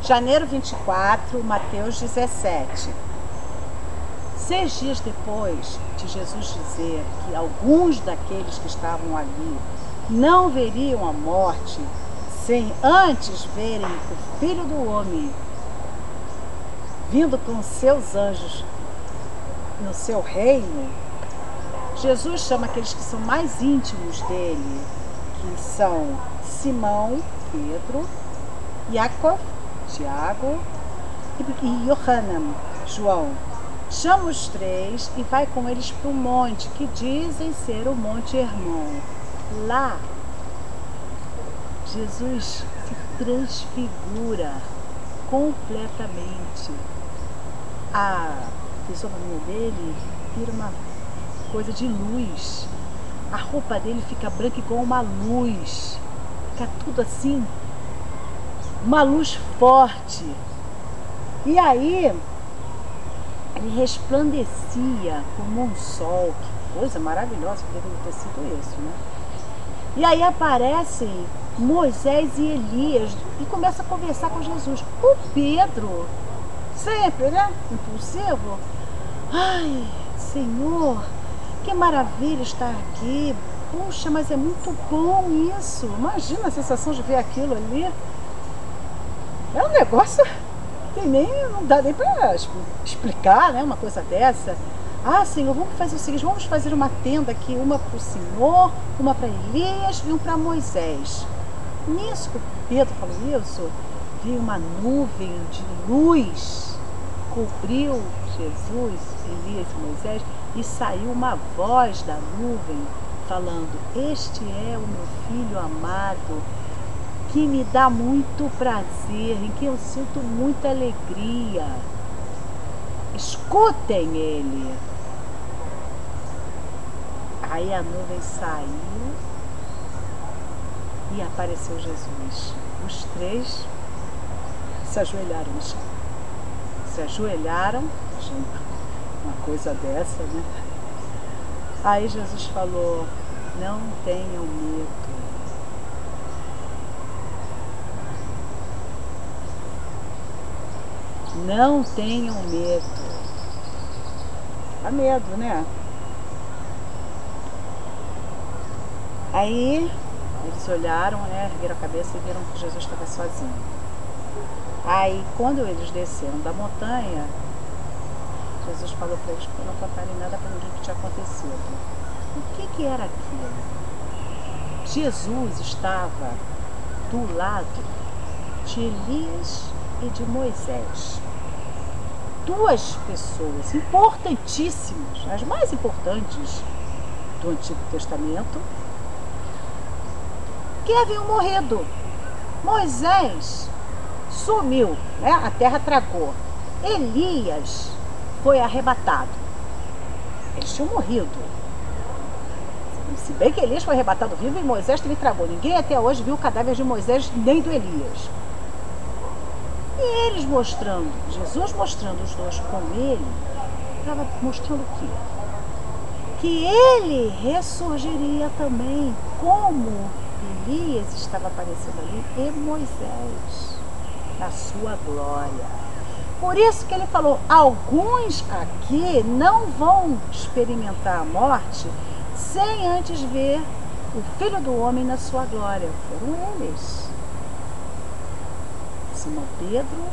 Janeiro 24, Mateus 17. 6 dias depois de Jesus dizer que alguns daqueles que estavam ali não veriam a morte sem antes verem o Filho do Homem vindo com seus anjos no seu reino, Jesus chama aqueles que são mais íntimos dele, que são Simão, Pedro, Jacob, Tiago e Yohanan, João. Chama os três e vai com eles para o monte, que dizem ser o Monte Hermon. Lá, Jesus se transfigura completamente. A fisionomia dele vira uma coisa de luz. A roupa dele fica branca igual uma luz. Fica tudo assim, uma luz forte. E aí, ele resplandecia como um sol. Que coisa maravilhosa que deve ter sido isso, né? E aí aparecem Moisés e Elias e começa a conversar com Jesus. O Pedro, sempre, né? Impulsivo. Ai, Senhor, que maravilha estar aqui. Puxa, mas é muito bom isso. Imagina a sensação de ver aquilo ali. É um negócio que não dá nem para explicar, né? Uma coisa dessa. Ah, Senhor, vamos fazer o seguinte, vamos fazer uma tenda aqui, uma para o Senhor, uma para Elias e uma para Moisés. Nisso que Pedro falou isso, veio uma nuvem de luz, cobriu Jesus, Elias e Moisés, e saiu uma voz da nuvem falando: este é o meu filho amado, que me dá muito prazer, em que eu sinto muita alegria. Escutem ele. Aí a nuvem saiu e apareceu Jesus. Os três se ajoelharam no chão. Se ajoelharam, uma coisa dessa, né? Aí Jesus falou: não tenham medo. Não tenham medo. Dá medo, né? Aí eles olharam, né, ergueram a cabeça e viram que Jesus estava sozinho. Aí quando eles desceram da montanha, Jesus falou para eles para não contarem nada para ninguém que tinha acontecido. O que era aquilo? Jesus estava do lado de Elias e de Moisés. Duas pessoas importantíssimas, as mais importantes do Antigo Testamento, que haviam morrido. Moisés sumiu, né? A terra tragou. Elias foi arrebatado. Eles tinham morrido. Se bem que Elias foi arrebatado vivo e Moisés também tragou. Ninguém até hoje viu o cadáver de Moisés nem do Elias. E eles mostrando, Jesus mostrando os dois com ele, estava mostrando o quê? Que ele ressurgiria também, como Elias estava aparecendo ali, e Moisés, na sua glória. Por isso que ele falou: alguns aqui não vão experimentar a morte sem antes ver o Filho do Homem na sua glória. Foram eles. Simão Pedro,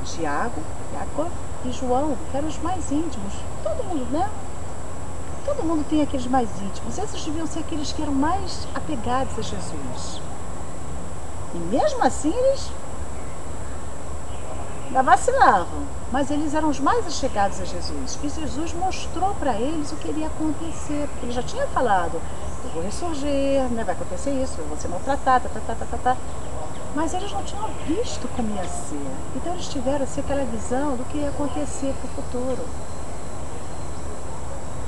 Tiago, Jacob e João, que eram os mais íntimos. Todo mundo, né? Todo mundo tem aqueles mais íntimos. Esses deviam ser aqueles que eram mais apegados a Jesus. E mesmo assim eles ainda vacilavam, mas eles eram os mais achegados a Jesus. E Jesus mostrou para eles o que iria acontecer, porque ele já tinha falado: eu vou ressurgir, né? Vai acontecer isso, eu vou ser maltratado, Mas eles não tinham visto como ia ser. Então eles tiveram assim, aquela visão do que ia acontecer para o futuro.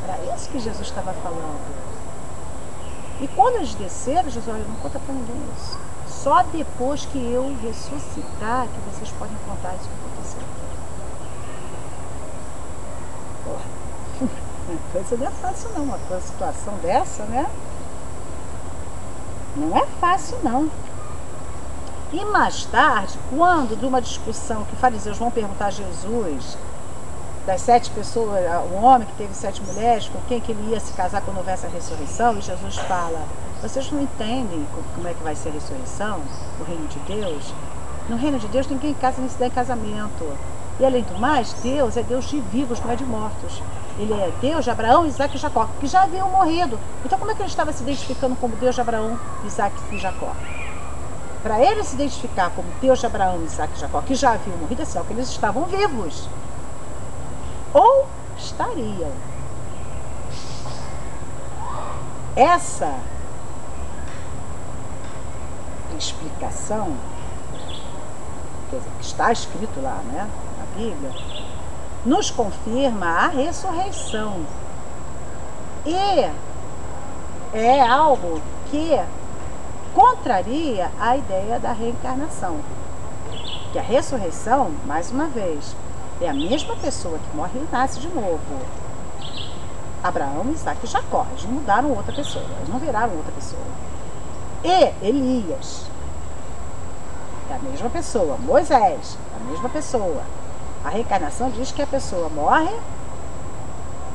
Era isso que Jesus estava falando. E quando eles desceram, Jesus: olha, não conta para ninguém isso. Só depois que eu ressuscitar que vocês podem contar isso que aconteceu. Porra, a coisa não é fácil não, uma situação dessa, né? Não é fácil não. E mais tarde, quando de uma discussão que fariseus vão perguntar a Jesus das 7 pessoas, um homem que teve 7 mulheres, com quem que ele ia se casar quando houvesse a ressurreição, e Jesus fala: vocês não entendem como é que vai ser a ressurreição no reino de Deus? No reino de Deus ninguém casa nem se dá em casamento. E além do mais, Deus é Deus de vivos, não é de mortos. Ele é Deus de Abraão, Isaac e Jacó, que já haviam morrido. Então como é que ele estava se identificando como Deus de Abraão, Isaac e Jacó? Para ele se identificar como Deus de Abraão, Isaac e Jacó, que já haviam morrido, é sinal que eles estavam vivos. Ou estariam. Essa explicação, quer dizer, que está escrito lá, né, na Bíblia, nos confirma a ressurreição. E é algo que contraria a ideia da reencarnação. Que a ressurreição, mais uma vez, é a mesma pessoa que morre e nasce de novo. Abraão, Isaac e Jacó. Eles não mudaram outra pessoa, eles não viraram outra pessoa. E Elias é a mesma pessoa. Moisés é a mesma pessoa. A reencarnação diz que a pessoa morre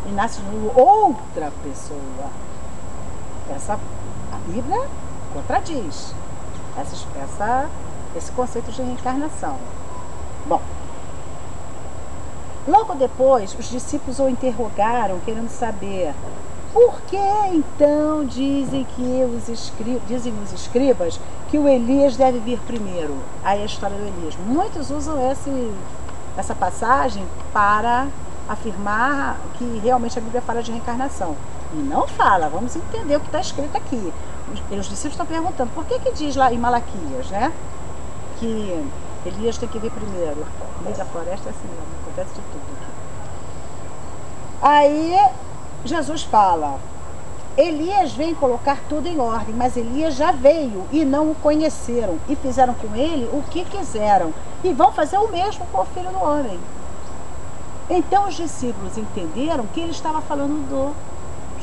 e nasce de novo outra pessoa. A Bíblia contradiz esse conceito de reencarnação. Bom, logo depois, os discípulos o interrogaram, querendo saber por que então dizem os escribas que o Elias deve vir primeiro. Aí a história do Elias. Muitos usam essa passagem para afirmar que realmente a Bíblia fala de reencarnação. E não fala, vamos entender o que está escrito aqui. Os discípulos estão perguntando, por que diz lá em Malaquias, né, que Elias tem que vir primeiro? No meio da floresta é assim, acontece de tudo aqui. Aí Jesus fala: Elias vem colocar tudo em ordem, mas Elias já veio e não o conheceram, e fizeram com ele o que quiseram, e vão fazer o mesmo com o Filho do Homem. Então os discípulos entenderam que ele estava falando do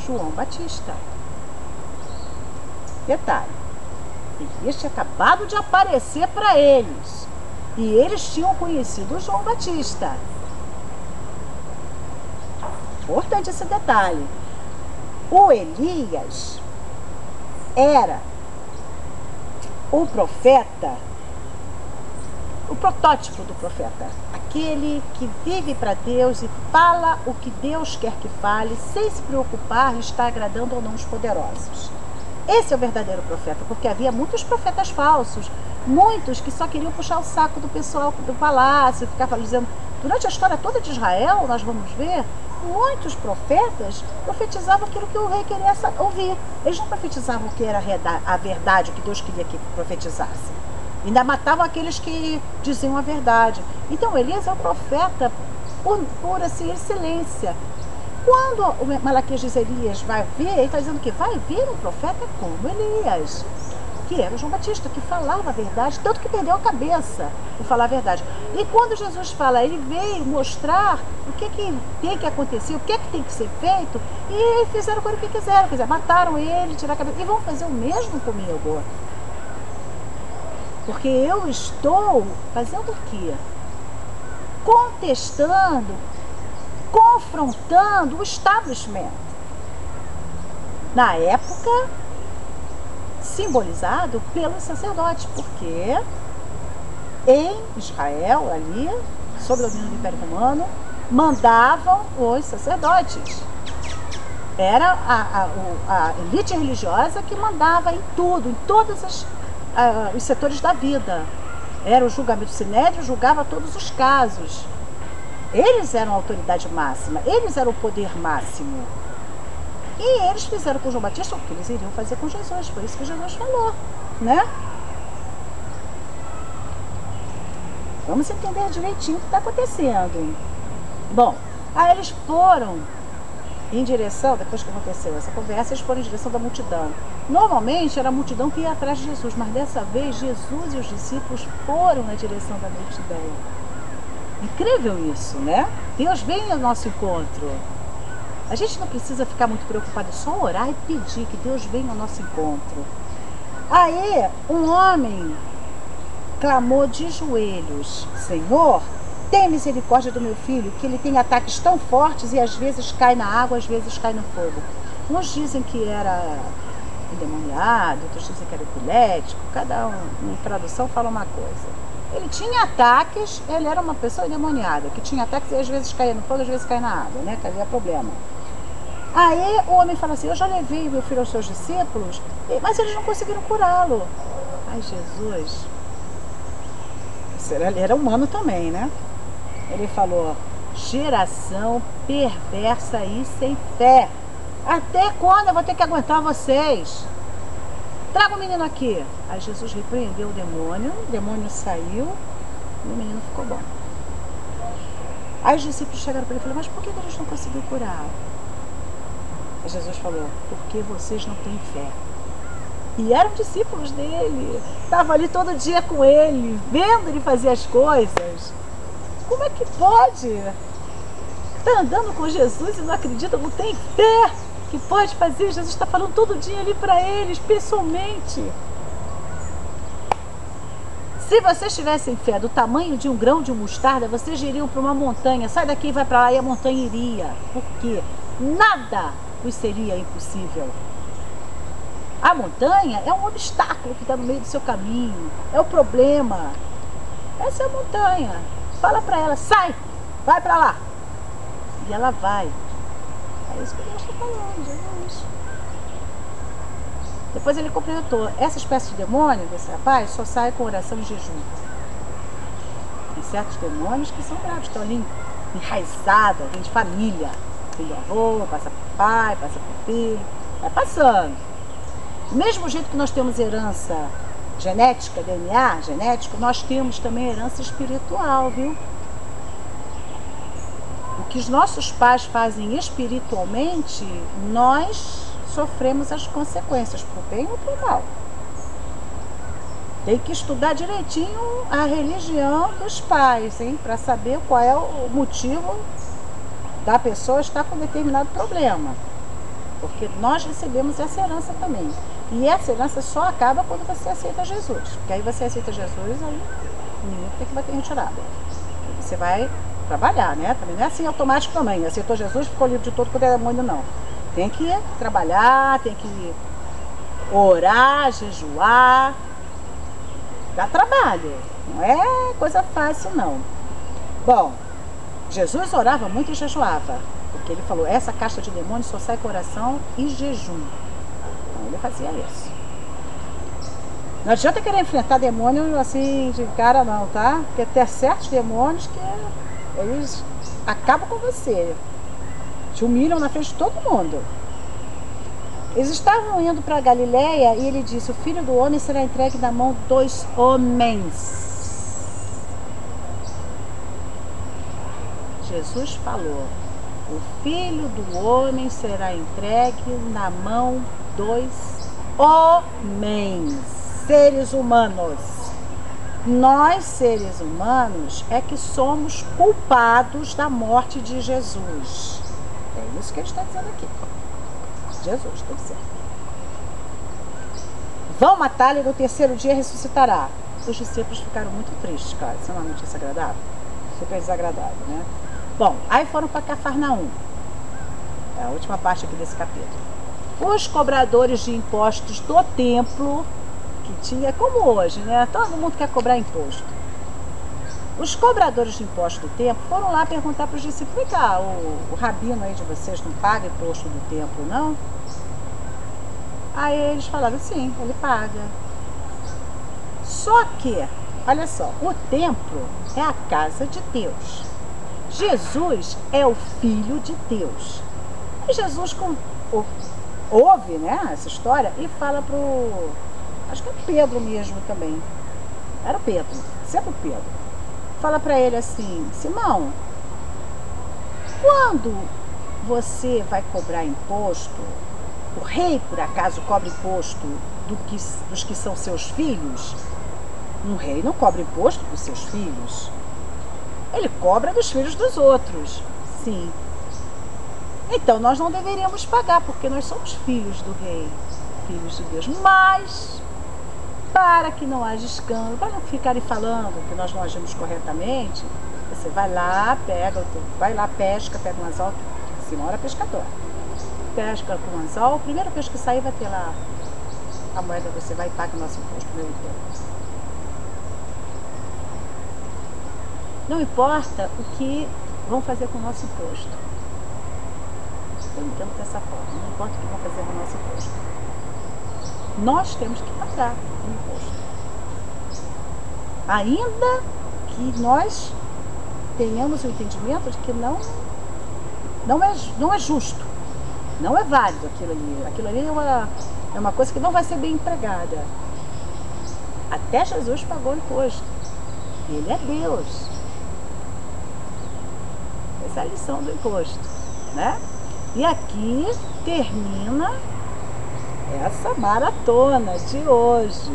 João Batista. Detalhe, Elias tinha acabado de aparecer para eles, e eles tinham conhecido o João Batista. Importante esse detalhe. O Elias era o profeta, o protótipo do profeta, aquele que vive para Deus e fala o que Deus quer que fale, sem se preocupar de estar agradando ou não os poderosos. Esse é o verdadeiro profeta, porque havia muitos profetas falsos, muitos que só queriam puxar o saco do pessoal do palácio, ficar dizendo. Durante a história toda de Israel, nós vamos ver, muitos profetas profetizavam aquilo que o rei queria ouvir. Eles não profetizavam o que era a verdade, o que Deus queria que profetizasse. Ainda matavam aqueles que diziam a verdade. Então Elias é o profeta por assim, excelência. Quando o Malaquias diz Elias vai vir, ele está dizendo que vai vir um profeta como Elias, que era o João Batista, que falava a verdade, tanto que perdeu a cabeça por falar a verdade. E quando Jesus fala, ele veio mostrar o que tem que acontecer, o que tem que ser feito, e fizeram com ele o que quiseram. Quer dizer, mataram ele, tiraram a cabeça, e vão fazer o mesmo comigo. Porque eu estou fazendo o quê? Contestando, confrontando o establishment. Na época, simbolizado pelos sacerdotes, porque em Israel, ali, sob o domínio do Império Romano, mandavam os sacerdotes. Era a elite religiosa que mandava em tudo, em todos os setores da vida. Era o julgamento sinédrio, julgava todos os casos. Eles eram a autoridade máxima, eles eram o poder máximo. E eles fizeram com João Batista o que eles iriam fazer com Jesus. Foi isso que Jesus falou, né? Vamos entender direitinho o que está acontecendo. Bom, aí eles foram em direção, depois que aconteceu essa conversa, eles foram em direção da multidão. Normalmente era a multidão que ia atrás de Jesus, mas dessa vez Jesus e os discípulos foram na direção da multidão. Incrível isso, né? Deus vem ao nosso encontro. A gente não precisa ficar muito preocupado, é só orar e pedir que Deus venha ao nosso encontro. Aí, um homem clamou de joelhos: Senhor, tem misericórdia do meu filho, que ele tem ataques tão fortes e às vezes cai na água, às vezes cai no fogo. Uns dizem que era endemoniado, outros dizem que era epilético, cada uma tradução fala uma coisa. Ele tinha ataques, ele era uma pessoa endemoniada, que tinha ataques e às vezes caía no fogo, às vezes caía na água, né? Que havia problema. Aí o homem fala assim: eu já levei meu filho aos seus discípulos, mas eles não conseguiram curá-lo. Ai, Jesus, ele era humano também, né? Ele falou: geração perversa e sem fé. Até quando eu vou ter que aguentar vocês? Traga o menino aqui. Aí Jesus repreendeu o demônio saiu e o menino ficou bom. Aí os discípulos chegaram para ele e falaram: mas por que eles não conseguiram curar? Aí Jesus falou: porque vocês não têm fé. E eram discípulos dele, estavam ali todo dia com ele, vendo ele fazer as coisas. Como é que pode? Está andando com Jesus e não acredita, não tem fé que pode fazer. Jesus está falando todo dia ali para eles, pessoalmente. Se vocês tivessem fé do tamanho de um grão de mostarda, vocês iriam para uma montanha, sai daqui e vai para lá, e a montanha iria. Por quê? Nada vos seria impossível. A montanha é um obstáculo que está no meio do seu caminho, é o problema. Essa é a montanha. Fala para ela: sai, vai para lá. E ela vai. É isso que Deus está falando, Jesus. Depois ele complementou: essa espécie de demônio desse rapaz só sai com oração e jejum. Tem certos demônios que são bravos, estão ali enraizados, vem de família. Vem do avô, passa por pai, passa por filho, vai passando. Do mesmo jeito que nós temos herança genética, DNA genético, nós temos também herança espiritual, viu? O que os nossos pais fazem espiritualmente, nós sofremos as consequências, pro bem ou pro mal. Tem que estudar direitinho a religião dos pais, hein? Para saber qual é o motivo da pessoa estar com determinado problema. Porque nós recebemos essa herança também. E essa herança só acaba quando você aceita Jesus. Porque aí você aceita Jesus, aí o menino tem que bater em retirada. Você vai trabalhar, né? Também não é assim automático também. Aceitou Jesus, ficou livre de todo o demônio, não. Tem que trabalhar, tem que orar, jejuar. Dá trabalho. Não é coisa fácil, não. Bom, Jesus orava muito e jejuava. Porque ele falou: essa casta de demônios só sai com oração e jejum. Então ele fazia isso. Não adianta querer enfrentar demônio assim de cara não, tá? Porque tem certos demônios que eles acabam com você. Te humilham na frente de todo mundo. Eles estavam indo para Galileia e ele disse: o filho do homem será entregue na mão dos homens. Jesus falou: o filho do homem será entregue na mão dos homens, seres humanos. Nós, seres humanos, é que somos culpados da morte de Jesus. É isso que ele está dizendo aqui. Jesus está dizendo: vão matá-lo e no terceiro dia ressuscitará. Os discípulos ficaram muito tristes, claro. Isso é uma notícia agradável? Super desagradável, né? Bom, aí foram para Cafarnaum. É a última parte aqui desse capítulo. Os cobradores de impostos do templo, que tinha, como hoje, né? Todo mundo quer cobrar imposto. Os cobradores de impostos do templo foram lá perguntar para os discípulos: vem cá, o rabino aí de vocês não paga imposto do templo, não? Aí eles falaram: sim, ele paga. Só que, olha só, o templo é a casa de Deus. Jesus é o Filho de Deus. E Jesus ouve, né, essa história e fala pro... acho que é Pedro mesmo também. Era o Pedro, sempre o Pedro. Fala para ele assim: Simão, quando você vai cobrar imposto, o rei por acaso cobra imposto dos que são seus filhos? Um rei não cobra imposto dos seus filhos. Ele cobra dos filhos dos outros. Sim. Então nós não deveríamos pagar, porque nós somos filhos do rei, filhos de Deus. Mas para que não haja escândalo, para não ficarem falando que nós não agimos corretamente, você vai lá, vai lá, pesca, pega um anzol, a senhora pescadora. Pesca com o anzol, o primeiro peixe que sair vai ter lá a moeda, você vai e paga o nosso imposto, meu imposto. Não importa o que vão fazer com o nosso imposto. Eu entendo dessa forma, não importa o que vão fazer com o nosso imposto. Nós temos que pagar o imposto. Ainda que nós tenhamos o entendimento de que não é justo, não é válido aquilo ali. Aquilo ali é uma coisa que não vai ser bem empregada. Até Jesus pagou o imposto. Ele é Deus. Essa é a lição do imposto, né? E aqui termina essa maratona de hoje,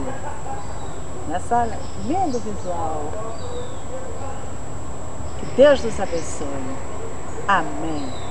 nessa lindo visual. Que Deus nos abençoe. Amém.